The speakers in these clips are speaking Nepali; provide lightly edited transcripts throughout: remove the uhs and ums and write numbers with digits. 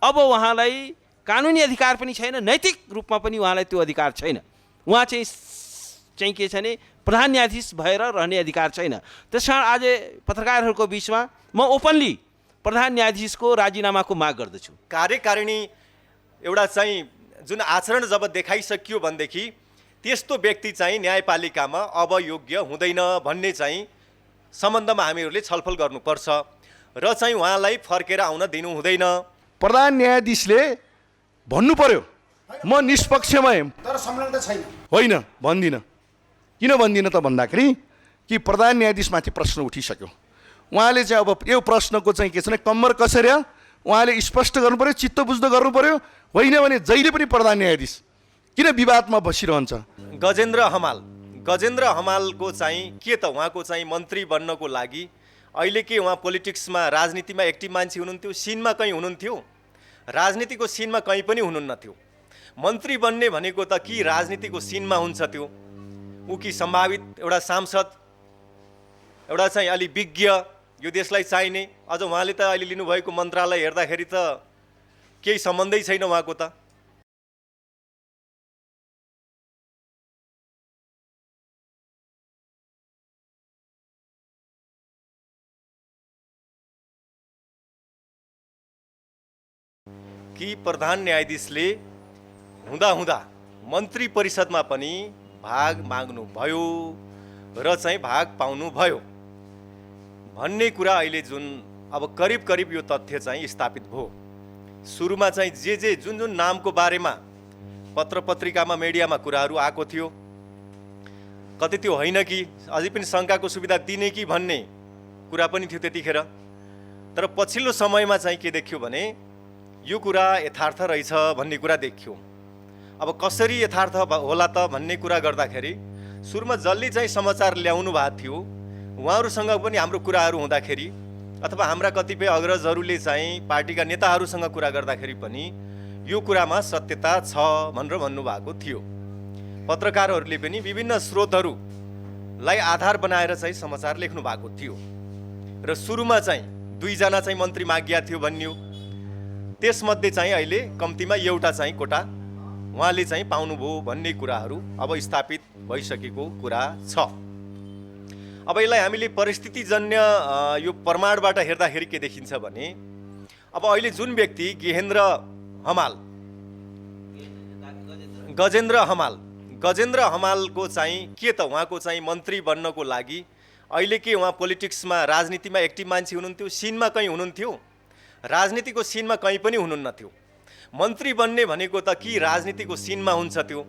अब उहाँलाई कानुनी अधिकार पनि छैन, नैतिक रूपमा पनि उहाँलाई त्यो अधिकार छैन। उहाँ चाहिँ के छ भने प्रधान न्यायाधीश भएर रहने अधिकार छैन। त्यसकारण आज पत्रकारहरूको बिचमा म ओपनली प्रधान न्यायाधीशको राजीनामाको माग गर्दछु। कार्यकारिणी एउटा चाहिँ जुन आचरण जब देखाइसकियो भनेदेखि त्यस्तो व्यक्ति चाहिँ न्यायपालिकामा अब योग्य हुँदैन भन्ने चाहिँ सम्बन्धमा हामीहरूले छलफल गर्नुपर्छ र चाहिँ उहाँलाई फर्केर आउन दिनु हुँदैन। प्रधान न्यायाधीशले भन्नु पर्यो म निष्पक्षमा एम, तर संलग्न छैन। होइन भन्दिनँ। किन भन्दिनँ त भन्दाखेरि कि प्रधान न्यायाधीशमाथि प्रश्न उठिसक्यो। उहाँले चाहिँ अब यो प्रश्नको चाहिँ के छ भने कम्मर कसेर उहाँले स्पष्ट गर्नु पर्यो, चित्त बुझ्दो गर्नु पर्यो। होइन भने जहिले पनि प्रधान न्यायाधीश किन विवादमा बसिरहन्छ। गजेन्द्र हमालको चाहिँ के त उहाँको चाहिँ मन्त्री बन्नको लागि अहिले के उहाँ पोलिटिक्समा राजनीतिमा एक्टिभ मान्छे हुनुहुन्थ्यो, सिनमा कहीँ हुनुहुन्थ्यो, राजनीतिको सिनमा कहीँ पनि हुनुहुन्नथ्यो। मन्त्री बन्ने भनेको त कि राजनीतिको सिनमा हुन्छ त्यो, ऊ कि सम्भावित एउटा सांसद, एउटा चाहिँ अलि विज्ञ, यो देशलाई चाहिने। अझ उहाँले त अहिले लिनुभएको मन्त्रालय हेर्दाखेरि त केही सम्बन्धै छैन उहाँको त। कि प्रधान न्यायाधीशले हुँदा मन्त्री परिषदमा पनि भाग माग्नुभयो र चाहिँ भाग पाउनुभयो भन्ने कुरा अहिले जुन अब करिब यो तथ्य चाहिँ स्थापित भयो। सुरुमा चाहिँ जे जुन नामको बारेमा पत्र पत्रिकामा मिडियामा कुराहरू आएको थियो, कतै त्यो होइन कि अझै पनि शङ्काको सुविधा दिने कि भन्ने कुरा पनि थियो त्यतिखेर। तर पछिल्लो समयमा चाहिँ के देखियो भने यो कुरा यथार्थ रहेछ भन्ने कुरा देखियो। अब कसरी यथार्थ होला त भन्ने कुरा गर्दाखेरि सुरुमा जसले चाहिँ समाचार ल्याउनु भएको थियो उहाँहरूसँग पनि हाम्रो कुराहरू हुँदाखेरि अथवा हाम्रा कतिपय अग्रजहरूले चाहिँ पार्टीका नेताहरूसँग कुरा गर्दाखेरि पनि यो कुरामा सत्यता छ भनेर भन्नुभएको थियो। पत्रकारहरूले पनि विभिन्न स्रोतहरूलाई आधार बनाएर चाहिँ समाचार लेख्नु भएको थियो र सुरुमा चाहिँ 2 जना चाहिँ मन्त्री मागिया थियो भन्यो। त्यसमध्ये चाहिँ अहिले कम्तीमा एउटा चाहिँ कोटा उहाँले चाहिँ पाउनुभयो भन्ने कुराहरू अब स्थापित भइसकेको कुरा छ। अब यसलाई हामीले परिस्थितिजन्य यो प्रमाणबाट हेर्दाखेरि के देखिन्छ भने अब अहिले जुन व्यक्ति गजेन्द्र हमालको चाहिँ के त उहाँको चाहिँ मन्त्री बन्नको लागि अहिले के उहाँ पोलिटिक्समा राजनीतिमा एक्टिभ मान्छे हुनुहुन्थ्यो, सिनमा कहीँ हुनुहुन्थ्यो, राजनीतिको सिनमा कहीँ पनि हुनुहुन्नथ्यो। मन्त्री बन्ने भनेको त कि राजनीतिको सिनमा हुन्छ त्यो,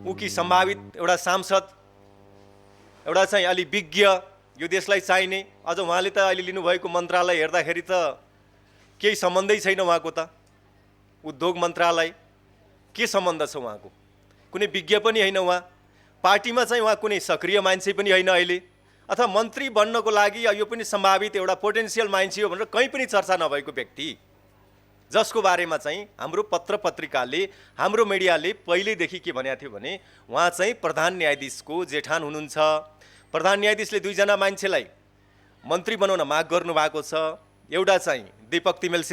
ऊ कि सम्भावित एउटा सांसद, एउटा चाहिँ अलि विज्ञ, यो देशलाई चाहिने। अझ उहाँले त अहिले लिनुभएको मन्त्रालय हेर्दाखेरि त केही सम्बन्धै छैन उहाँको त। उद्योग मन्त्रालय के सम्बन्ध छ उहाँको? कुनै विज्ञ पनि होइन उहाँ, पार्टीमा चाहिँ उहाँ कुनै सक्रिय मान्छे पनि होइन अहिले, अथवा मन्त्री बन्नको लागि यो पनि सम्भावित एउटा पोटेन्सियल मान्छे हो भनेर कहीँ पनि चर्चा नभएको व्यक्ति जसको बारेमा चाहिँ हाम्रो पत्र पत्रिकाले हाम्रो मिडियाले पहिलेदेखि के भनेको थियो भने उहाँ चाहिँ प्रधान न्यायाधीशको जेठान हुनुहुन्छ। प्रधान न्यायाधीशले 2 जना मान्छेलाई मन्त्री बनाउन माग गर्नुभएको छ। एउटा चाहिँ दीपक तिमिल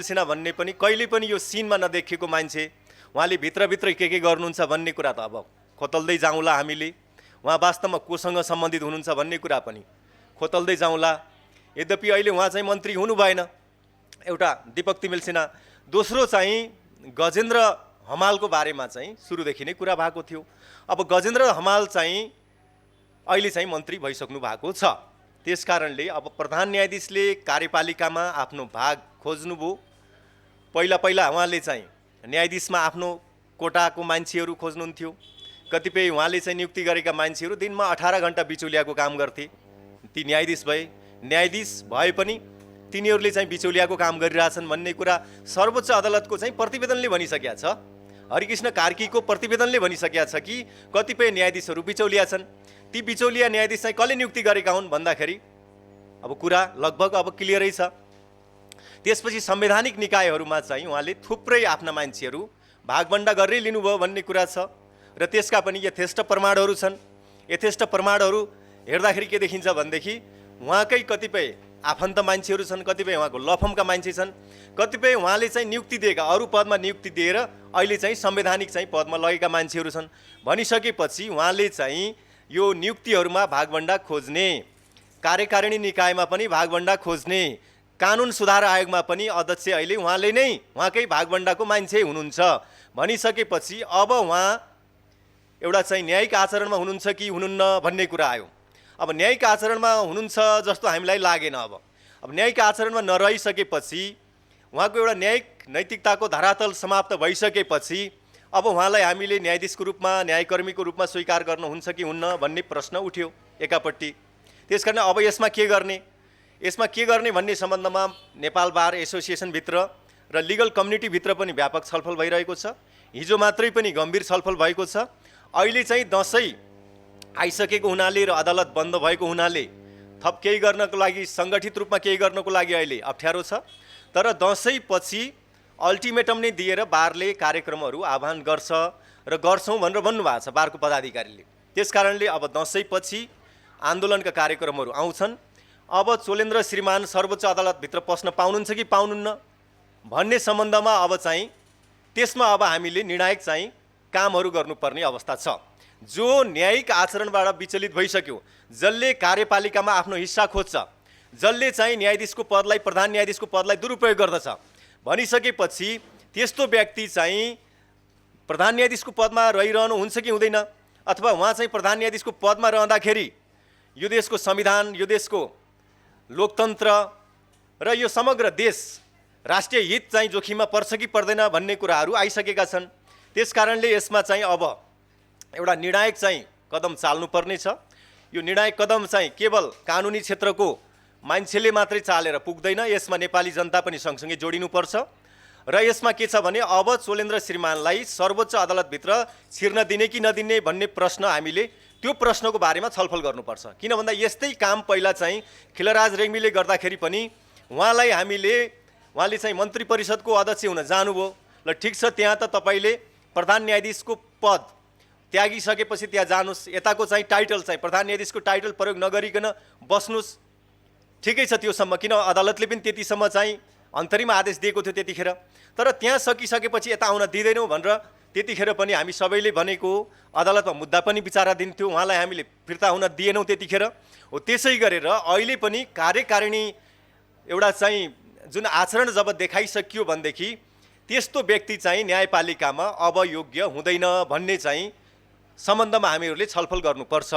सिन्हा भन्ने पनि कहिले पनि यो सिनमा नदेखिएको मान्छे, उहाँले भित्रभित्र के गर्नुहुन्छ भन्ने कुरा त अब खोतल्दै जाउँला हामीले। उहाँ वास्तवमा कोसँग सम्बन्धित हुनुहुन्छ भन्ने कुरा पनि खोतल्दै जाउँला। यद्यपि अहिले उहाँ चाहिँ मन्त्री हुनु भएन, एउटा दीपक तिमिल सिन्हा। दोस्रो चाहिँ गजेन्द्र हमालको बारेमा चाहिँ सुरुदेखि नै कुरा भएको थियो। अब गजेन्द्र हमाल चाहिँ अहिले चाहिँ मन्त्री भइसक्नु भएको छ। त्यसकारणले अब प्रधान न्यायाधीशले कार्यपालिकामा आफ्नो भाग खोज्नुभयो। पहिला उहाँले चाहिँ न्यायाधीशमा आफ्नो कोटाको मान्छेहरू खोज्नुहुन्थ्यो। कतिपय उहाँले चाहिँ नियुक्ति गरेका मान्छेहरू दिनमा 18 घण्टा बिचौलियाको काम गर्थे, ती न्यायाधीश भए। न्यायाधीश भए पनि तिनीहरूले चाहिँ बिचौलियाको काम गरिरहेछन् भन्ने कुरा सर्वोच्च अदालतको चाहिँ प्रतिवेदनले भनिसकेका छ। हरिकृष्ण कार्कीको प्रतिवेदनले भनिसकेका छ कि कतिपय न्यायाधीशहरू बिचौलिया छन्। ती बिचौलिया न्यायाधीश चाहिँ कसले नियुक्ति गरेका हुन् भन्दाखेरि अब कुरा लगभग अब क्लियरै छ। त्यसपछि संवैधानिक निकायहरूमा चाहिँ उहाँले थुप्रै आफ्ना मान्छेहरू भागभण्डा गरेरै लिनुभयो भन्ने कुरा छ र त्यसका पनि यथेष्ट प्रमाणहरू छन्। यथेष्ट प्रमाणहरू हेर्दाखेरि के देखिन्छ भनेदेखि उहाँकै कतिपय आफन्त मान्छेहरू छन्, कतिपय उहाँको लफमका मान्छे छन्, कतिपय उहाँले चाहिँ नियुक्ति दिएका अरू पदमा नियुक्ति दिएर अहिले चाहिँ संवैधानिक चाहिँ पदमा लगेका मान्छेहरू छन्। भनिसकेपछि उहाँले चाहिँ यो नियुक्तिहरूमा भागभण्डा खोज्ने, कार्यकारिणी निकायमा पनि भागभण्डा खोज्ने, कानुन सुधार आयोगमा पनि अध्यक्ष अहिले उहाँले नै उहाँकै भागभण्डाको मान्छे हुनुहुन्छ भनिसकेपछि अब उहाँ एउटा चाहिँ न्यायिक आचरणमा हुनुहुन्छ कि हुनुहुन्न भन्ने कुरा आयो। अब न्यायिक आचरणमा हुनुहुन्छ जस्तो हामीलाई लागेन। अब न्यायिक आचरणमा नरहिसकेपछि उहाँको एउटा न्यायिक नैतिकताको धरातल समाप्त भइसकेपछि अब उहाँलाई हामीले न्यायाधीशको रूपमा, न्यायकर्मीको रूपमा स्वीकार गर्नुहुन्छ कि हुन्न भन्ने प्रश्न उठ्यो एकापट्टि। त्यसकारण अब यसमा के गर्ने भन्ने सम्बन्धमा नेपाल बार एसोसिएसनभित्र र लिगल कम्युनिटीभित्र पनि व्यापक छलफल भइरहेको छ। हिजो मात्रै पनि गम्भीर छलफल भएको छ। अहिले चाहिँ दसैँ आइसकेको हुनाले र अदालत बन्द भएको हुनाले थप केही गर्नको लागि, सङ्गठित रूपमा केही गर्नको लागि अहिले अप्ठ्यारो छ। तर दसैँपछि अल्टिमेटम नै दिएर बारले कार्यक्रमहरू आह्वान गर्छ र गर्छौँ भनेर भन्नुभएको छ बारको पदाधिकारीले। त्यस कारणले अब दसैँपछि आन्दोलनका कार्यक्रमहरू आउँछन्। अब चोलेन्द्र श्रीमान सर्वोच्च अदालतभित्र पस्न पाउनुहुन्छ कि पाउनुहुन्न भन्ने सम्बन्धमा अब चाहिँ त्यसमा अब हामीले निर्णायक चाहिँ कामहरू गर्नुपर्ने अवस्था छ। जो न्यायिक आचरणबाट विचलित भइसक्यो, जसले कार्यपालिकामा आफ्नो हिस्सा खोज्छ, जसले चाहिँ न्यायाधीशको पदलाई, प्रधान न्यायाधीशको पदलाई दुरुपयोग गर्दछ भनिसकेपछि त्यस्तो व्यक्ति चाहिँ प्रधान न्यायाधीशको पदमा रहिरहनु हुन्छ कि हुँदैन, अथवा उहाँ चाहिँ प्रधान न्यायाधीशको पदमा रहँदाखेरि यो देशको संविधान, यो देशको लोकतन्त्र र यो समग्र देश राष्ट्रिय हित चाहिँ जोखिममा पर्छ कि पर्दैन भन्ने कुराहरू आइसकेका छन्। त्यस कारणले यसमा चाहिँ अब एउटा निर्णायक चाहिँ कदम चाल्नुपर्ने छ। यो निर्णायक कदम चाहिँ केवल कानुनी क्षेत्रको मान्छेले मात्रै चालेर पुग्दैन, यसमा नेपाली जनता पनि सँगसँगै जोडिनुपर्छ। र यसमा के छ भने अब चोलेन्द्र श्रीमानलाई सर्वोच्च अदालतभित्र छिर्न दिने कि नदिने भन्ने प्रश्न, हामीले त्यो प्रश्नको बारेमा छलफल गर्नुपर्छ। किन भन्दा यस्तै काम पहिला चाहिँ खिलराज रेग्मीले गर्दाखेरि पनि उहाँले चाहिँ मन्त्री परिषदको अध्यक्ष हुन जानुभयो। ल ठिक छ, त्यहाँ त तपाईँले प्रधान न्यायाधीशको पद त्यागिसकेपछि त्यहाँ जानुहोस्, यताको चाहिँ टाइटल चाहिँ प्रधान न्यायाधीशको टाइटल प्रयोग नगरिकन बस्नुहोस्, ठिकै छ त्योसम्म। किन अदालतले पनि त्यतिसम्म चाहिँ अन्तरिम आदेश दिएको थियो त्यतिखेर। तर त्यहाँ सकिसकेपछि यता आउन दिँदैनौँ भनेर त्यतिखेर पनि हामी सबैले भनेको अदालतमा मुद्दा पनि विचाराधीन थियो, उहाँलाई हामीले फिर्ता हुन दिएनौँ त्यतिखेर हो। त्यसै गरेर अहिले पनि कार्यकारिणी एउटा चाहिँ जुन आचरण जब देखाइसकियो भनेदेखि त्यस्तो व्यक्ति चाहिँ न्यायपालिकामा अब योग्य हुँदैन भन्ने चाहिँ सम्बन्धमा हामीहरूले छलफल गर्नुपर्छ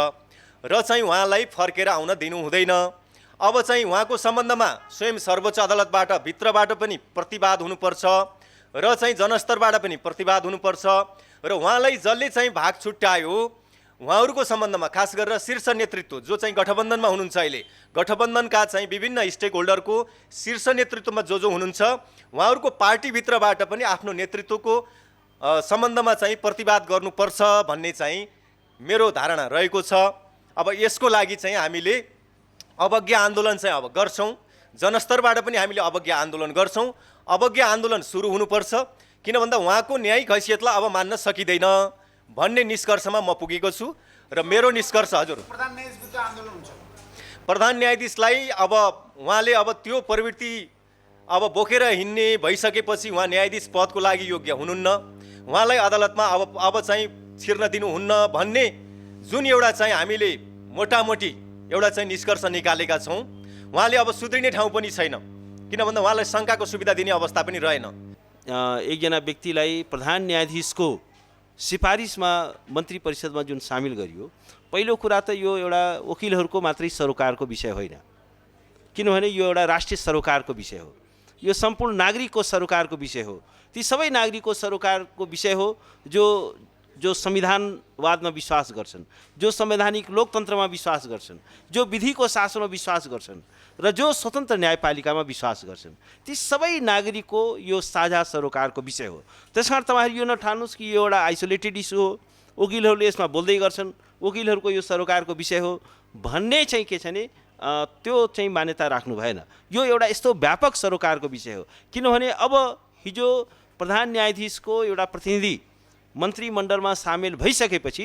र चाहिँ उहाँलाई फर्केर आउन दिनु हुँदैन। अब चाहिँ उहाँको सम्बन्धमा स्वयं सर्वोच्च अदालतबाट भित्रबाट पनि प्रतिवाद हुनुपर्छ र चाहिँ जनस्तरबाट पनि प्रतिवाद हुनुपर्छ र उहाँलाई जसले चाहिँ भाग छुट्यायो उहाँहरूको सम्बन्धमा खास गरेर शीर्ष नेतृत्व जो चाहिँ गठबन्धनमा हुनुहुन्छ, अहिले गठबन्धनका चाहिँ विभिन्न स्टेक होल्डरको शीर्ष नेतृत्वमा जो हुनुहुन्छ उहाँहरूको पार्टीभित्रबाट पनि आफ्नो नेतृत्वको सम्बन्धमा चाहिँ प्रतिवाद गर्नुपर्छ भन्ने चाहिँ मेरो धारणा रहेको छ। अब यसको लागि चाहिँ हामीले अवज्ञा आन्दोलन चाहिँ अब गर्छौँ, जनस्तरबाट पनि हामीले अवज्ञा आन्दोलन गर्छौँ। अवज्ञा आन्दोलन सुरु हुनुपर्छ, किन भन्दा उहाँको न्यायिक हैसियतलाई अब मान्न सकिँदैन भन्ने निष्कर्षमा म पुगेको छु। र मेरो निष्कर्ष हजुर, प्रधान न्यायाधीशलाई अब उहाँले अब त्यो प्रवृत्ति अब बोकेर हिँड्ने भइसकेपछि उहाँ न्यायाधीश पदको लागि योग्य हुनुहुन्न, उहाँलाई अदालतमा अब चाहिँ छिर्न दिनुहुन्न भन्ने जुन एउटा चाहिँ हामीले मोटामोटी एउटा चाहिँ निष्कर्ष निकालेका छौँ, उहाँले अब सुध्रिने ठाउँ पनि छैन। किन भन्दा उहाँलाई शङ्काको सुविधा दिने अवस्था पनि रहेन। एकजना व्यक्तिलाई प्रधान न्यायाधीशको सिफारिसमा मन्त्री परिषदमा जुन सामेल गरियो, पहिलो कुरा त यो एउटा वकिलहरूको मात्रै सरोकारको विषय होइन, किनभने यो एउटा राष्ट्रिय सरोकारको विषय हो, यो सम्पूर्ण नागरिकको सरोकारको विषय हो। ती सबै नागरिकको सरोकारको विषय हो जो संविधानवादमा विश्वास गर्छन्, जो संवैधानिक लोकतन्त्रमा विश्वास गर्छन्, जो विधिको शासनमा विश्वास गर्छन् र जो स्वतन्त्र न्यायपालिकामा विश्वास गर्छन्, ती सबै नागरिकको यो साझा सरोकारको विषय हो। त्यसकारण तपाईँहरू यो नठान्नुहोस् कि यो एउटा आइसोलेटेड इस्यु हो, वकिलहरूले यसमा बोल्दै गर्छन्, वकिलहरूको यो सरोकारको विषय हो भन्ने चाहिँ के छ भने त्यो चाहिँ मान्यता राख्नु भएन। यो एउटा यस्तो व्यापक सरोकारको विषय हो, किनभने अब हिजो प्रधान न्यायाधीशको एउटा प्रतिनिधि मन्त्रीमण्डलमा सामेल भइसकेपछि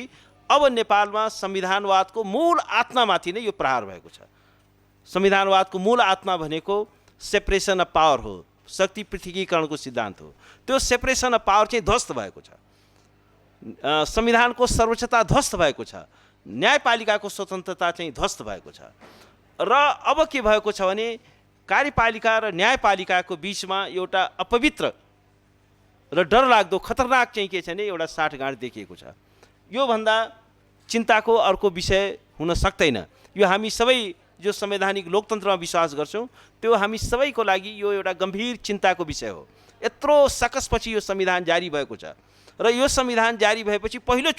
अब नेपालमा संविधानवादको मूल आत्मामाथि नै यो प्रहार भएको छ। संविधानवादको मूल आत्मा भनेको सेपरेसन अफ पावर हो, शक्ति पृथकीकरणको सिद्धान्त हो। त्यो सेपरेसन अफ पावर चाहिँ ध्वस्त भएको छ, संविधानको सर्वोच्चता ध्वस्त भएको छ, न्यायपालिकाको स्वतन्त्रता चाहिँ ध्वस्त भएको छ। र अब के भएको छ भने कार्यपालिका र न्यायपालिकाको बिचमा एउटा अपवित्र र डरलाग्दो खतरनाक चाहिँ के छ भने एउटा साँठगाँठ देखिएको छ। योभन्दा चिन्ताको अर्को विषय हुन सक्दैन। यो हामी सबै जो संवैधानिक लोकतन्त्रमा विश्वास गर्छौँ त्यो हामी सबैको लागि यो एउटा गम्भीर चिन्ताको विषय हो। यत्रो सकसपछि यो संविधान जारी भएको छ र यो संविधान जारी भएपछि पहिलो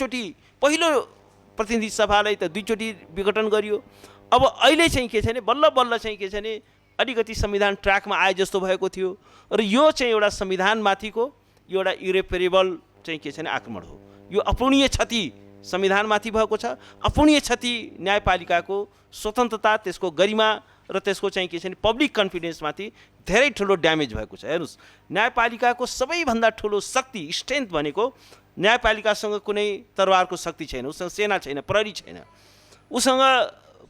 प्रतिनिधि सभालाई त 2 चोटि विघटन गरियो। अब अहिले चाहिँ के छ भने बल्ल बल्ल चाहिँ के छ भने अलिकति संविधान ट्र्याकमा आए जस्तो भएको थियो र यो चाहिँ एउटा संविधानमाथिको एउटा इरेपेरेबल चाहिँ के छ भने आक्रमण हो। यो अपूर्णीय क्षति संविधानमाथि भएको छ, अपूर्णीय क्षति न्यायपालिकाको स्वतन्त्रता, त्यसको गरिमा र त्यसको चाहिँ के छ भने पब्लिक कन्फिडेन्समाथि धेरै ठुलो ड्यामेज भएको छ। हेर्नुहोस्, न्यायपालिकाको सबैभन्दा ठुलो शक्ति स्ट्रेन्थ भनेको न्यायपालिकासँग कुनै तरवारको शक्ति छैन, उसँग सेना छैन, प्रहरी छैन, उसँग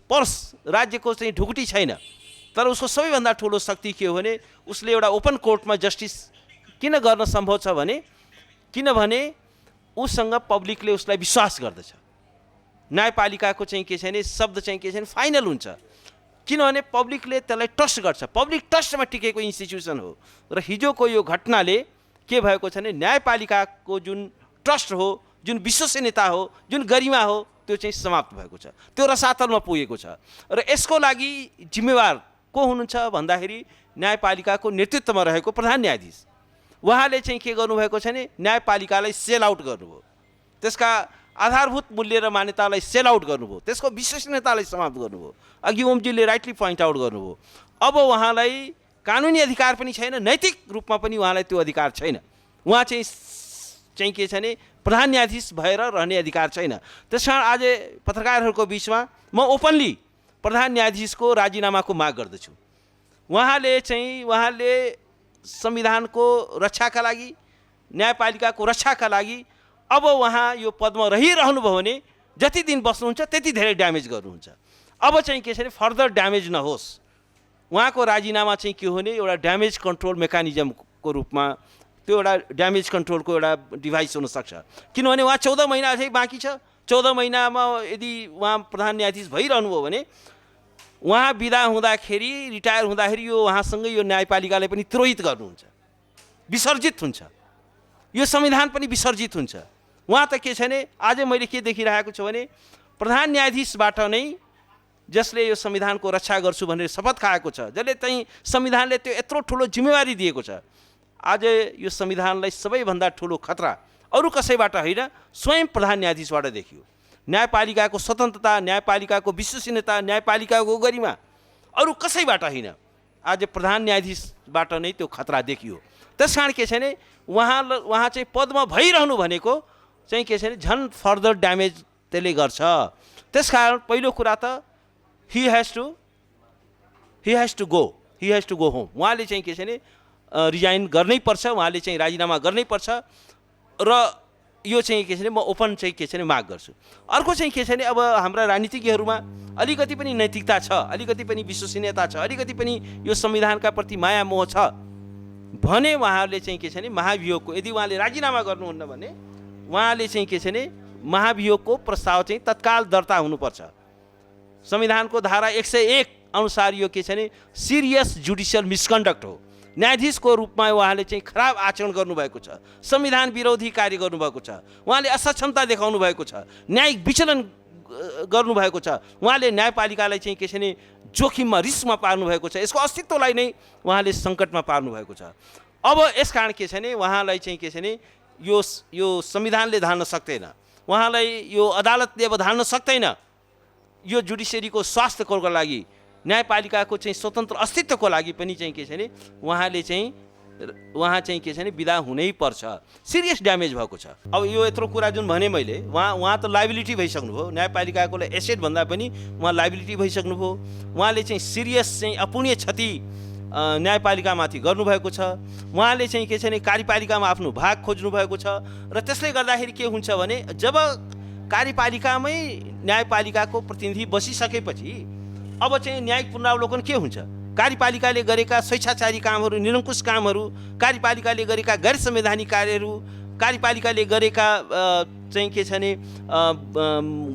पर्स राज्यको चाहिँ ढुकुटी छैन। तर उसको सबैभन्दा ठुलो शक्ति के हो भने उसले एउटा ओपन कोर्टमा जस्टिस किन गर्न सम्भव छ भने किनभने उसँग पब्लिकले उसलाई विश्वास गर्दछ। न्यायपालिकाको चाहिँ के छ भने शब्द चाहिँ के छ भने फाइनल हुन्छ, किनभने पब्लिकले त्यसलाई ट्रस्ट गर्छ। पब्लिक ट्रस्टमा टिकेको इन्स्टिट्युसन हो र हिजोको यो घटनाले के भएको छ भने न्यायपालिकाको जुन ट्रस्ट हो, जुन विश्वसनीयता हो, जुन गरिमा हो, त्यो चाहिँ समाप्त भएको छ, त्यो रसातलमा पुगेको छ। र यसको लागि जिम्मेवार को हुनुहुन्छ भन्दाखेरि न्यायपालिकाको नेतृत्वमा रहेको प्रधान न्यायाधीश। उहाँले चाहिँ के गर्नुभएको छ भने न्यायपालिकालाई सेल आउट गर्नुभयो, त्यसका आधारभूत मूल्य र मान्यतालाई सेल आउट गर्नुभयो, त्यसको विश्वसनीयतालाई समाप्त गर्नुभयो। अघि ओमजीले राइटली पोइन्ट आउट गर्नुभयो। अब उहाँलाई कानुनी अधिकार पनि छैन, नैतिक रूपमा पनि उहाँलाई त्यो अधिकार छैन। उहाँ चाहिँ के छ भने प्रधान न्यायाधीश भएर रहने अधिकार छैन। त्यसकारण आज पत्रकारहरूको बिचमा म ओपनली प्रधान न्यायाधीशको राजीनामाको माग गर्दछु। उहाँले संविधानको रक्षाका लागि, न्यायपालिकाको रक्षाका लागि अब उहाँ यो पदमा रहिरहनुभयो भने जति दिन बस्नुहुन्छ त्यति धेरै ड्यामेज गर्नुहुन्छ। अब चाहिँ के छ भने फर्दर ड्यामेज नहोस्। उहाँको राजीनामा चाहिँ के हो भने एउटा ड्यामेज कन्ट्रोल मेकानिजमको रूपमा त्यो एउटा ड्यामेज कन्ट्रोलको एउटा डिभाइस हुनसक्छ। किनभने उहाँ 14 महिना अझै बाँकी छ। 14 महिनामा यदि उहाँ प्रधान न्यायाधीश भइरहनु भयो भने उहाँ बिदा हुँदाखेरि, रिटायर हुँदाखेरि यो उहाँसँगै यो न्यायपालिकालाई पनि तिरोहित गर्नुहुन्छ, विसर्जित हुन्छ, यो संविधान पनि विसर्जित हुन्छ। उहाँ त के छ भने आज मैले के देखिरहेको छु भने प्रधान न्यायाधीशबाट नै जसले यो संविधानको रक्षा गर्छु भनेर शपथ खाएको छ, जसले चाहिँ संविधानले त्यो यत्रो ठुलो जिम्मेवारी दिएको छ, आज यो संविधानलाई सबैभन्दा ठुलो खतरा अरू कसैबाट होइन स्वयं प्रधान न्यायाधीशबाट देखियो। न्यायपालिकाको स्वतन्त्रता, न्यायपालिकाको विश्वसनीयता, न्यायपालिकाको गरिमा अरू कसैबाट होइन, आज प्रधान न्यायाधीशबाट नै त्यो खतरा देखियो। त्यसकारण के छ भने उहाँ चाहिँ पदमा भइरहनु भनेको चाहिँ के छ भने झन् फर्दर ड्यामेज त्यसले गर्छ। त्यसकारण पहिलो कुरा त he has to go home. उहाँले चाहिँ के छ भने रिजाइन गर्नै पर्छ, उहाँले चाहिँ राजीनामा गर्नै पर्छ। र यो चाहिँ के छ भने म ओपन चाहिँ के छ भने माग गर्छु। अर्को चाहिँ के छ भने अब हाम्रा राजनीतिज्ञहरूमा अलिकति पनि नैतिकता छ, अलिकति पनि विश्वसनीयता छ, अलिकति पनि यो संविधानका प्रति माया मोह छ भने उहाँहरूले चाहिँ के छ भने महाभियोगको, यदि उहाँले राजीनामा गर्नुहुन्न भने उहाँले चाहिँ के छ भने महाभियोगको प्रस्ताव चाहिँ तत्काल दर्ता हुनुपर्छ। संविधानको धारा 101 अनुसार यो के छ भने सिरियस जुडिसियल मिसकन्डक्ट हो। न्यायाधीशको रूपमा उहाँले चाहिँ खराब आचरण गर्नुभएको छ, संविधान विरोधी कार्य गर्नुभएको छ, उहाँले असक्षमता देखाउनु भएको छ, न्यायिक विचलन गर्नुभएको छ, उहाँले न्यायपालिकालाई चाहिँ के छ भने जोखिममा, रिस्कमा पार्नु भएको छ, यसको अस्तित्वलाई नै उहाँले सङ्कटमा पार्नु भएको छ। अब यसकारण के छ भने उहाँलाई चाहिँ के छ भने यो संविधानले धान्न सक्दैन, उहाँलाई यो अदालतले अब धान्न सक्दैन। यो जुडिसियरीको स्वास्थ्यको लागि, न्यायपालिकाको चाहिँ स्वतन्त्र अस्तित्वको लागि पनि चाहिँ के छ भने उहाँ चाहिँ के छ भने बिदा हुनै पर्छ। सिरियस ड्यामेज भएको छ। अब यो यत्रो कुरा जुन भने मैले, उहाँ त लाइबिलिटी भइसक्नुभयो, न्यायपालिकाको एसेट भन्दा पनि उहाँ लाइबिलिटी भइसक्नुभयो। उहाँले चाहिँ सिरियस चाहिँ अपूर्णीय क्षति न्यायपालिकामाथि गर्नुभएको छ। उहाँले चाहिँ के छ भने कार्यपालिकामा आफ्नो भाग खोज्नुभएको छ। र त्यसले गर्दाखेरि के हुन्छ भने जब कार्यपालिकामै न्यायपालिकाको प्रतिनिधि बसिसकेपछि अब चाहिँ न्यायिक पुनरावलोकन के हुन्छ? कार्यपालिकाले गरेका स्वेच्छाचारी कामहरू, निरङ्कुश कामहरू, कार्यपालिकाले गरेका गैर संवैधानिक कार्यहरू, कार्यपालिकाले गरेका चाहिँ के छ भने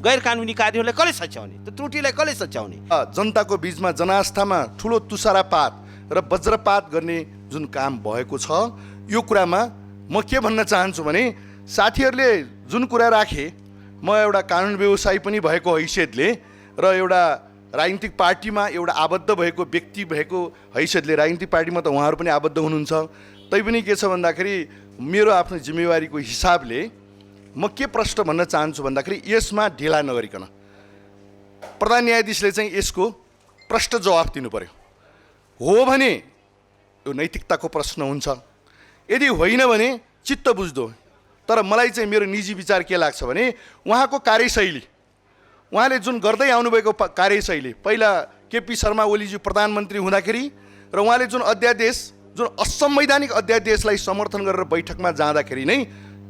गैर कानुनी कार्यहरूलाई कसले सच्याउने? त्यो त्रुटिलाई कसले सच्याउने? जनताको बिचमा जनआस्थामा ठुलो तुषारापात र वज्रपात गर्ने जुन काम भएको छ, यो कुरामा म के भन्न चाहन्छु भने साथीहरूले जुन कुरा राखे, म एउटा कानुन व्यवसायी पनि भएको हैसियतले र एउटा राजनीतिक पार्टीमा एउटा आबद्ध भएको व्यक्ति भएको हैसियतले, राजनीतिक पार्टीमा त उहाँहरू पनि आबद्ध हुनुहुन्छ, तैपनि के छ भन्दाखेरि मेरो आफ्नो जिम्मेवारीको हिसाबले म के प्रश्न भन्न चाहन्छु भन्दाखेरि यसमा ढिला नगरिकन प्रधान न्यायाधीशले चाहिँ यसको प्रश्न जवाफ दिनु पर्यो। हो भने यो नैतिकताको प्रश्न हुन्छ, यदि होइन भने चित्त बुझ्दो। तर मलाई चाहिँ मेरो निजी विचार के लाग्छ भने उहाँको कार्यशैली, उहाँले जुन गर्दै आउनुभएको कार्यशैली, पहिला केपी शर्मा ओलीजी प्रधानमन्त्री हुँदाखेरि र उहाँले जुन अध्यादेश, जुन असंवैधानिक अध्यादेशलाई समर्थन गरेर बैठकमा जाँदाखेरि नै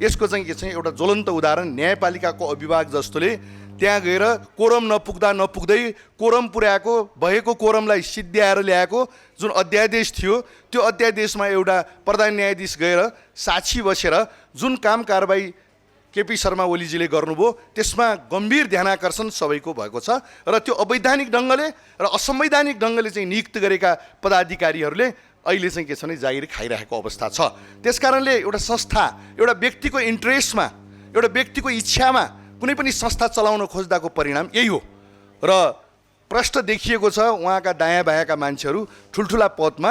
यसको चाहिँ के छ एउटा ज्वलन्त उदाहरण न्यायपालिकाको अभिभावक जस्तोले त्यहाँ गएर कोरम नपुग्दै कोरम पुर्याएको भएको कोरमलाई सिद्ध्याएर ल्याएको जुन अध्यादेश थियो, त्यो अध्यादेशमा एउटा प्रधान न्यायाधीश गएर साक्षी बसेर जुन काम कारबाही केपी शर्मा ओलीजीले गर्नुभयो त्यसमा गम्भीर ध्यानाकर्षण सबैको भएको छ र त्यो अवैधानिक ढङ्गले र असंवैधानिक ढङ्गले चाहिँ नियुक्त गरेका पदाधिकारीहरूले अहिले चाहिँ के छ भने जागिर खाइरहेको अवस्था छ। त्यसकारणले एउटा संस्था, एउटा व्यक्तिको इन्ट्रेस्टमा, एउटा व्यक्तिको इच्छामा कुनै पनि संस्था चलाउन खोज्दाको परिणाम यही हो र प्रश्न देखिएको छ उहाँका दायाँ बायाँका मान्छेहरू ठुल्ठुला पदमा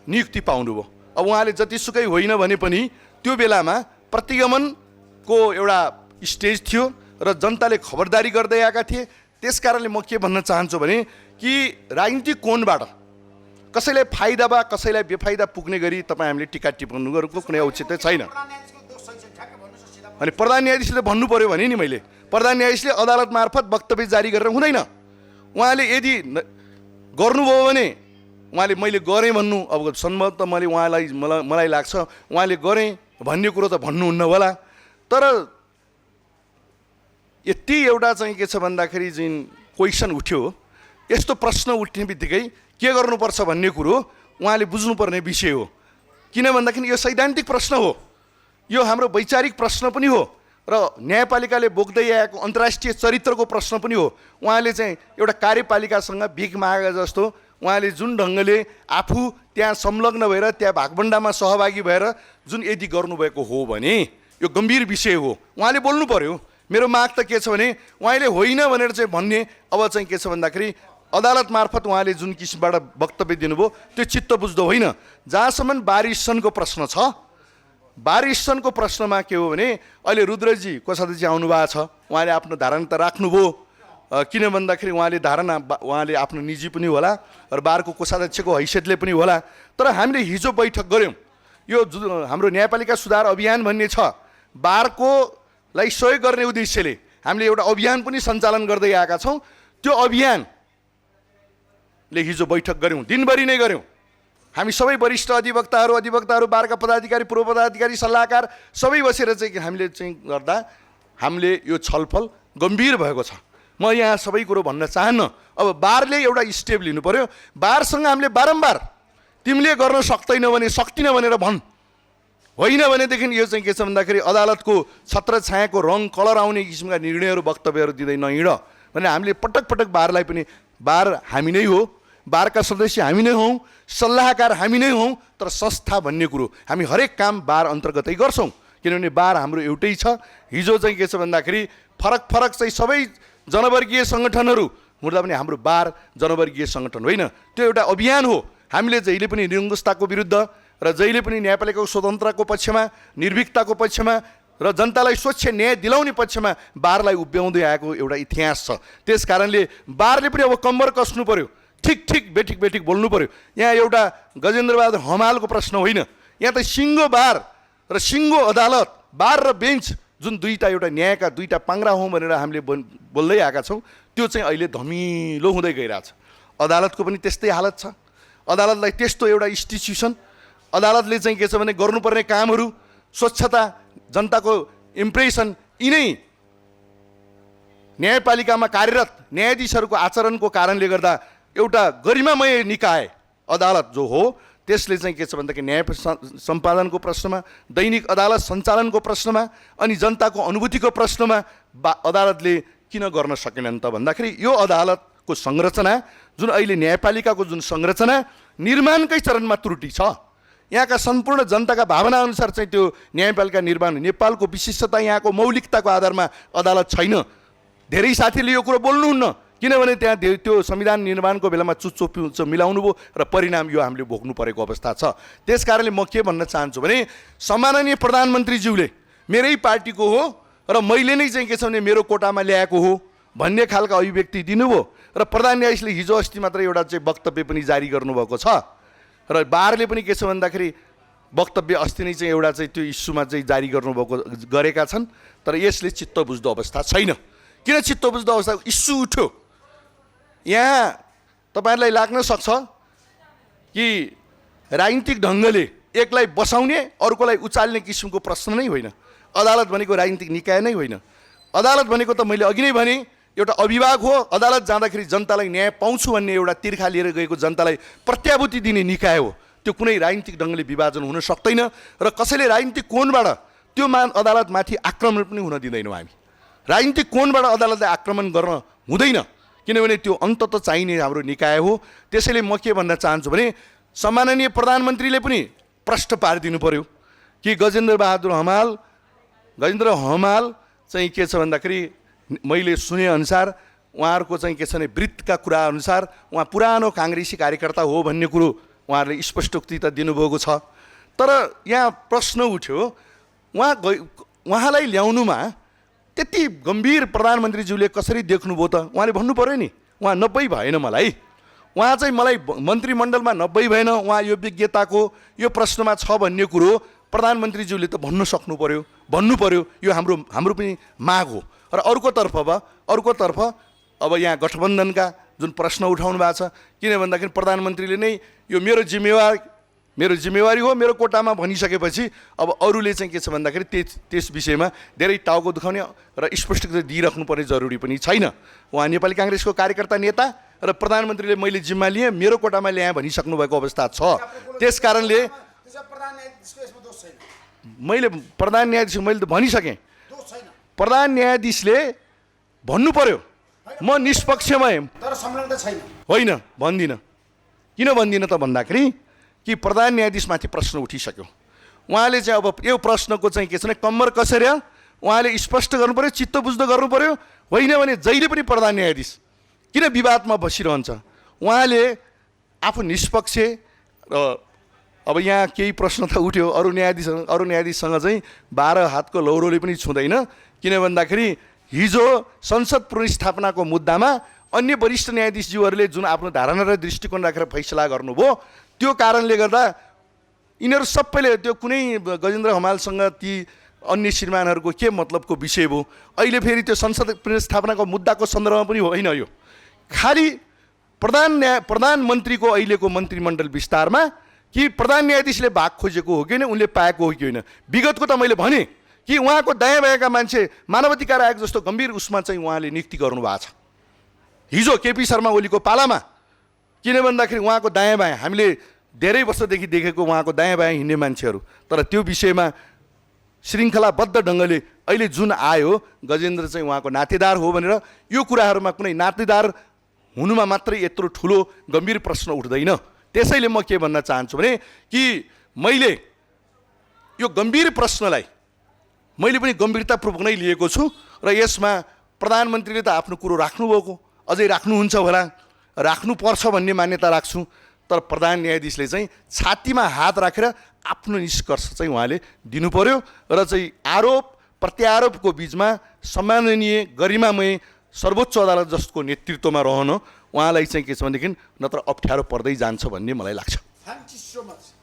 नियुक्ति पाउनुभयो। अब उहाँले जतिसुकै होइन भने पनि त्यो बेलामा प्रतिगमनको एउटा स्टेज थियो र जनताले खबरदारी गर्दै आएका थिए। त्यस कारणले म के भन्न चाहन्छु भने कि राजनीतिक कोणबाट कसैलाई फाइदा वा कसैलाई बेफाइदा पुग्ने गरी तपाईँ हामीले टिका टिप्पणी गर्नुको कुनै औचित्य छैन। अनि प्रधान न्यायाधीशले भन्नु पर्यो भने नि मैले प्रधान न्यायाधीशले अदालत मार्फत वक्तव्य जारी गरेर हुँदैन। उहाँले यदि गर्नुभयो भने उहाँले मैले गरेँ भन्नु, अब सम्भवतः मलाई लाग्छ उहाँले गरेँ भन्ने कुरो त भन्नुहुन्न होला, तर यति एउटा चाहिँ के छ भन्दाखेरि जुन क्वेसन उठ्यो, यस्तो प्रश्न उठ्ने बित्तिकै के गर्नुपर्छ भन्ने कुरो उहाँले बुझ्नुपर्ने विषय हो। किन भन्दाखेरि यो सैद्धान्तिक प्रश्न हो, यो हाम्रो वैचारिक प्रश्न पनि हो र न्यायपालिकाले बोक्दै आएको अन्तर्राष्ट्रिय चरित्रको प्रश्न पनि हो। उहाँले चाहिँ एउटा कार्यपालिकासँग भिख मागे जस्तो उहाँले जुन ढङ्गले आफू त्यहाँ संलग्न भएर त्यहाँ भागभण्डामा सहभागी भएर जुन यदि गर्नुभएको हो भने यो गम्भीर विषय हो, उहाँले बोल्नु पर्यो। मेरो माग त के छ भने उहाँले होइन भनेर चाहिँ भन्ने, अब चाहिँ के छ भन्दाखेरि अदालत मार्फत उहाँले जुन किसिमबाट वक्तव्य दिनुभयो त्यो चित्त बुझ्दो होइन। जहाँसम्म बारिसनको प्रश्न छ, बारिसनको प्रश्नमा के हो भने अहिले रुद्रजी कोषाध्यक्ष आउनु भएको छ, उहाँले आफ्नो धारणा त राख्नुभयो, किन भन्दाखेरि उहाँले आफ्नो निजी पनि होला र बारको कोषाध्यक्षको हैसियतले पनि होला। तर हामीले हिजो बैठक गऱ्यौँ, यो हाम्रो न्यायपालिका सुधार अभियान भन्ने छ, बारकोलाई सहयोग गर्ने उद्देश्यले हामीले एउटा अभियान पनि सञ्चालन गर्दै आएका छौँ। त्यो अभियानले हिजो बैठक गऱ्यौँ, दिनभरि नै गऱ्यौँ। हामी सबै वरिष्ठ अधिवक्ताहरू, बारका पदाधिकारी, पूर्व पदाधिकारी, सल्लाहकार सबै बसेर चाहिँ हामीले चाहिँ गर्दा हामीले यो छलफल गम्भीर भएको छ। म यहाँ सबै कुरो भन्न चाहन्न। अब बारले एउटा स्टेप लिनु पर्यो। बारसँग हामीले बारम्बार तिमीले गर्न सक्दैनौ भने सक्दिनँ भनेर भन्, होइन भनेदेखि यो चाहिँ के छ भन्दाखेरि अदालतको छत्र छायाको रङ कलर आउने किसिमका निर्णयहरू वक्तव्यहरू दिँदै नहिँड भने हामीले पटक पटक बारलाई पनि, बार हामी नै हो, बारका सदस्य हामी नै हौँ, सल्लाहकार हामी नै हौँ, तर संस्था भन्ने कुरो हामी हरेक काम बार अन्तर्गतै गर्छौँ। किनभने बार हाम्रो एउटै छ। हिजो चाहिँ के छ भन्दाखेरि फरक चाहिँ सबै जनवर्गीय सङ्गठनहरू हुँदा पनि हाम्रो बार जनवर्गीय सङ्गठन होइन, त्यो एउटा अभियान हो। हामीले जहिले पनि निरङ्कुशताको विरुद्ध र जहिले पनि न्यायपालिकाको स्वतन्त्रताको पक्षमा, निर्भीकताको पक्षमा र जनतालाई स्वच्छ न्याय दिलाउने पक्षमा बारलाई उभ्याउँदै आएको एउटा इतिहास छ। त्यस कारणले बारले पनि अब कम्बर कस्नु पर्यो, ठिक बेठिक बोल्नु पर्यो। यहाँ एउटा गजेन्द्रबहादुर हमालको प्रश्न होइन, यहाँ त सिङ्गो बार र सिङ्गो अदालत, बार र बेन्च जुन दुईवटा एउटा न्यायका दुईवटा पाङ्रा हौँ भनेर हामीले बोल्दै आएका छौँ, त्यो चाहिँ अहिले धमिलो हुँदै गइरहेछ। अदालतको पनि त्यस्तै हालत छ। अदालतलाई त्यस्तो एउटा इन्स्टिट्युसन, अदालतले चाहिँ के छ भने गर्नुपर्ने कामहरू, स्वच्छता, जनताको इम्प्रेसन, यिनै न्यायपालिकामा कार्यरत न्यायाधीशहरूको आचरणको कारणले गर्दा एउटा गरिमामय निकाय अदालत जो हो त्यसले चाहिँ के छ भन्दाखेरि न्याय सम्पादनको प्रश्नमा, दैनिक अदालत सञ्चालनको प्रश्नमा अनि जनताको अनुभूतिको प्रश्नमा अदालतले किन गर्न सकेनन् त भन्दाखेरि यो अदालतको संरचना जुन अहिले न्यायपालिकाको जुन संरचना निर्माणकै चरणमा त्रुटि छ। यहाँका सम्पूर्ण जनताका भावना अनुसार चाहिँ त्यो न्यायपालिका निर्माण, नेपालको विशिष्टता, यहाँको मौलिकताको आधारमा अदालत छैन। धेरै साथीले यो कुरो बोल्नुहुन्न किनभने त्यहाँ त्यो संविधान निर्माणको बेलामा चुच्चो पिउच्चो मिलाउनु भयो र परिणाम यो हामीले भोग्नु परेको अवस्था छ। त्यस कारणले म के भन्न चाहन्छु भने सम्माननीय प्रधानमन्त्रीज्यूले मेरै पार्टीको हो र मैले नै चाहिँ के छ भने मेरो कोटामा ल्याएको हो भन्ने खालका अभिव्यक्ति दिनुभयो र प्रधान न्यायाधीशले हिजो अस्ति मात्र एउटा चाहिँ वक्तव्य पनि जारी गर्नुभएको छ र बारले पनि के छ भन्दाखेरि वक्तव्य अस्ति नै चाहिँ एउटा चाहिँ त्यो इस्युमा चाहिँ जारी गरेका छन्। तर यसले चित्त बुझ्दो अवस्था छैन। किन चित्त बुझ्दो अवस्था? इस्यु उठ्यो, यहाँ तपाईँहरूलाई लाग्न सक्छ कि राजनीतिक ढङ्गले एकलाई बसाउने अर्कोलाई उचाल्ने किसिमको प्रश्न नै होइन। अदालत भनेको राजनीतिक निकाय नै होइन। अदालत भनेको त मैले अघि नै भने एउटा अभिभावक हो। अदालत जाँदाखेरि जनतालाई न्याय पाउँछु भन्ने एउटा तिर्खा लिएर गएको जनतालाई प्रत्याभूति दिने निकाय हो। त्यो कुनै राजनीतिक ढङ्गले विभाजन हुन सक्दैन र कसैले राजनीतिक कोणबाट त्यो अदालतमाथि आक्रमण पनि हुन दिँदैनौँ हामी। राजनीतिक कोणबाट अदालतलाई आक्रमण गर्न हुँदैन किनभने त्यो अन्ततः चाहिने हाम्रो निकाय हो। त्यसैले म के भन्न चाहन्छु भने सम्माननीय प्रधानमन्त्रीले पनि प्रश्न पारिदिनु पर्यो कि गजेन्द्र हमाल चाहिँ के छ भन्दाखेरि मैले सुनेअनुसार उहाँहरूको चाहिँ के छ भने वृत्तका कुरा अनुसार उहाँ पुरानो काङ्ग्रेसी कार्यकर्ता हो भन्ने कुरो उहाँहरूले स्पष्टोक्ति त दिनुभएको छ। तर यहाँ प्रश्न उठ्यो उहाँलाई ल्याउनुमा त्यति गम्भीर प्रधानमन्त्रीज्यूले कसरी देख्नुभयो त? उहाँले भन्नु पऱ्यो नि, उहाँ 90 भएन मलाई, उहाँ चाहिँ मलाई मन्त्रीमण्डलमा 90 भएन, उहाँ यो विज्ञताको यो प्रश्नमा छ भन्ने कुरो प्रधानमन्त्रीज्यूले त भन्नु पर्यो। यो हाम्रो पनि माग हो। र अर्कोतर्फ अब यहाँ गठबन्धनका जुन प्रश्न उठाउनु भएको छ किन भन्दाखेरि प्रधानमन्त्रीले नै यो मेरो जिम्मेवारी हो मेरो कोटामा भनिसकेपछि अब अरूले चाहिँ के छ भन्दाखेरि त्यस विषयमा धेरै टाउको दुखाउने र स्पष्टीकरण दिइराख्नु पर्ने जरुरी पनि छैन। उहाँ नेपाली काङ्ग्रेसको कार्यकर्ता नेता र प्रधानमन्त्रीले मैले जिम्मा लिएँ मेरो कोटामा ल्याएँ भनिसक्नु भएको अवस्था छ। त्यस कारणले मैले प्रधान न्यायाधीश त भनिसकेँ। प्रधान न्यायाधीशले भन्नु पर्यो म निष्पक्षमा होइन भन्दिनँ। किन भन्दिनँ त भन्दाखेरि कि प्रधान न्यायाधीशमाथि प्रश्न उठिसक्यो। उहाँले चाहिँ अब यो प्रश्नको चाहिँ के छ भने कम्मर कसेर उहाँले स्पष्ट गर्नु पर्यो, चित्त बुझ्दो गर्नु पर्यो। होइन भने जहिले पनि प्रधान न्यायाधीश किन विवादमा बसिरहन्छ? उहाँले आफू निष्पक्ष र अब यहाँ केही प्रश्न त उठ्यो अरू न्यायाधीशसँग चाहिँ 12 हातको लौरोले पनि छुँदैन। किन भन्दाखेरि हिजो संसद पुनर्स्थापनाको मुद्दामा अन्य वरिष्ठ न्यायाधीशज्यूहरूले जुन आफ्नो धारणा र दृष्टिकोण राखेर फैसला गर्नुभयो त्यो कारणले गर्दा यिनीहरू सबैले त्यो कुनै गजेन्द्र हमालसँग ती अन्य श्रीमानहरूको के मतलबको विषय भयो। अहिले फेरि त्यो संसद पुनर्स्थापनाको मुद्दाको सन्दर्भमा पनि होइन। यो खालि प्रधानमन्त्रीको अहिलेको मन्त्रीमण्डल विस्तारमा कि प्रधान न्यायाधीशले भाग खोजेको हो कि होइन, उनले पाएको हो कि होइन। विगतको त मैले भने कि उहाँको दायाँ बायाँका मान्छे मानवाधिकार आयोग जस्तो गम्भीर उसमा चाहिँ उहाँले नियुक्ति गर्नुभएको छ। हिजो केपी शर्मा ओलीको पालामा किन भन्दाखेरि उहाँको दायाँ बायाँ हामीले धेरै वर्षदेखि देखेको उहाँको दायाँ बायाँ हिँड्ने मान्छेहरू, तर त्यो विषयमा श्रृङ्खलाबद्ध ढङ्गले अहिले जुन आयो गजेन्द्र चाहिँ उहाँको नातेदार हो भनेर यो कुराहरूमा कुनै नातेदार हुनुमा मात्रै यत्रो ठुलो गम्भीर प्रश्न उठ्दैन। त्यसैले म के भन्न चाहन्छु भने कि मैले यो गम्भीर प्रश्नलाई मैले पनि गम्भीरतापूर्वक नै लिएको छु र यसमा प्रधानमन्त्रीले त आफ्नो कुरो राख्नुभएको, अझै राख्नुहुन्छ होला, राख्नुपर्छ भन्ने मान्यता राख्छु। तर प्रधान न्यायाधीशले चाहिँ छातीमा हात राखेर आफ्नो निष्कर्ष चाहिँ उहाँले दिनु पर्यो र चाहिँ आरोप प्रत्यारोपको बिचमा सम्माननीय गरिमामय सर्वोच्च अदालत जसको नेतृत्वमा रहन उहाँलाई चाहिँ के छ भनेदेखि नत्र अप्ठ्यारो पर्दै जान्छ भन्ने मलाई लाग्छ। Thank you so much.